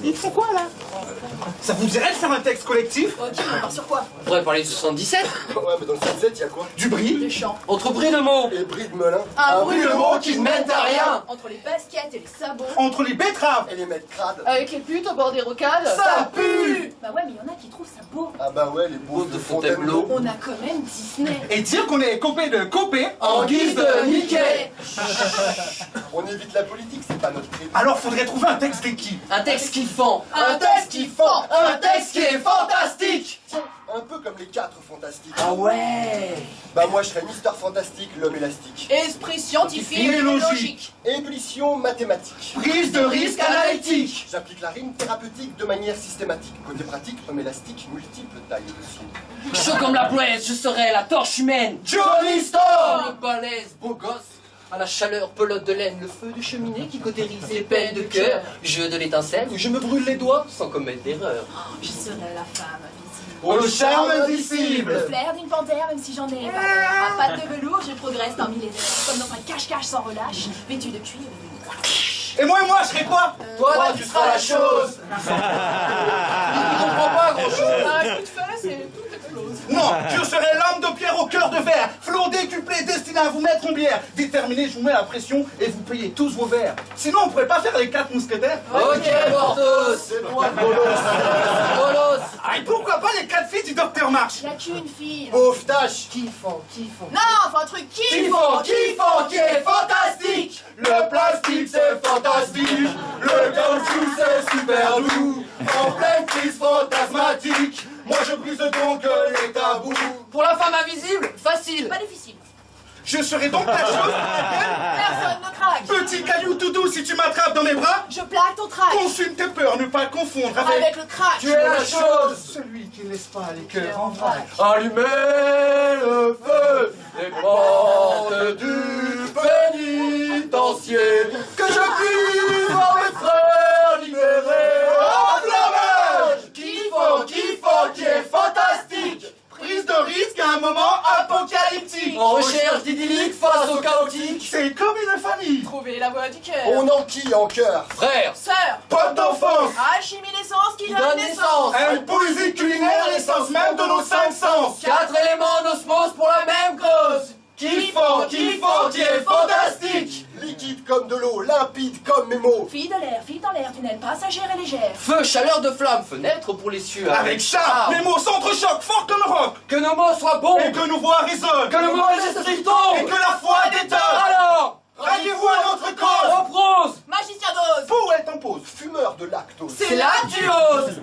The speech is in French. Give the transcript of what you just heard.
Ils font quoi, là? Ça vous dirait de faire un texte collectif? Ok, on part sur quoi? On pourrait parler du 77. Ouais, mais dans le 77, y'a quoi? Du bris? Les champs. Entre bris de mots. Et bris de melun. Un bris de mots qui ne mènent à rien. Entre les baskets et les sabots. Entre les betteraves? Et les mecs crades. Avec les putes au bord des rocades. Ça pue! Bah ouais, mais y en a qui trouvent ça beau. Ah bah ouais, les beaufs de Fontainebleau. On a quand même Disney. Et dire qu'on est copé de copé En guise de Mickey. On évite la politique, c'est pas notre trip. Alors faudrait trouver un texte d'équipe. Un texte kiffant. Un texte qui fend. Un texte qui est fantastique. Tiens, un peu comme les 4 fantastiques. Ah ouais. Bah moi je serais Mister Fantastique, l'homme élastique. Esprit scientifique Et et logique. logique. Ébullition mathématique. Prise de risque analytique. J'applique la rime thérapeutique de manière systématique. Côté pratique, homme élastique, multiples tailles de ciel. Chaud comme la braise, je serai la torche humaine. Johnny Storm! Le balèze, beau gosse. À la chaleur, pelote de laine, le feu de cheminée qui cautérise les peines de cœur. Jeu de l'étincelle où je me brûle les doigts sans commettre d'erreur. Je serai la femme invisible. Au charme Le indicible. flair d'une panthère, même si j'en ai pas l'air. À pattes de velours, je progresse dans millénaires. Comme dans un cache-cache sans relâche, vêtu de cuir et de Et moi, je serais quoi? Toi, tu seras la chose. Il comprend pas grand chose. un coup de fesse et tout explose. Non, je serai l'homme de pierre au cœur de verre, flot décuplé destiné à vous mettre en bière. Déterminé, je vous mets la pression et vous payez tous vos verres. Sinon, on pourrait pas faire les 4 mousquetaires? Ok, Portos. C'est moi, Bolos. Bolos. Ah, et pourquoi pas les 4 filles du Docteur March? Y'a qu'une fille. Beauf tâche. Kiffant, kiffant. Non, faut un truc qui Kiffant, qui est fantastique. Le plastique, c'est fantastique. Le caoutchouc, c'est super doux. En pleine crise fantasmatique, moi je brise donc les tabous. Pour la femme invisible, facile. Pas difficile. Je serai donc la chose pour laquelle, Personne ne craque. petit caillou tout doux, si tu m'attrapes dans mes bras, Je plaque ton trac. consume tes peurs, ne pas confondre avec... Avec le crack. Tu es la chose. Celui qui ne laisse pas les cœurs en vrac. Allumez le feu des portes du pénitencier. Que je puisse voir mes frères libérés. Enflammage! Kiffant, qui est fantastique. Prise de risque à un moment apocalyptique. En recherche d'idyllique face au chaotique. C'est comme une famille. Trouver la voie du cœur. On enquille en cœur. Frère, Sœur. Pote d'enfance. Alchimie d'essence qui qui donne donne naissance. naissance. Une poésie culinaire, l'essence même de nos 5 sens. 4 éléments d'osmose pour la même cause. Kiffant, qui est fantastique. Liquide comme de l'eau, limpide comme mes mots. Fille dans l'air, tunnel passagère et légère. Feu, chaleur de flamme, fenêtre pour les cieux. Avec chat, les mots s'entrechoquent fort comme roc. Que nos mots soient bons. Et que nos voix résonnent. Que le mauvais esprit tombe. Et que la foi détonne. Alors, Ralliez-vous à notre cause. en prose. Magicien d'ose. Poète en pause. Fumeur de lactose. C'est là que tu oses.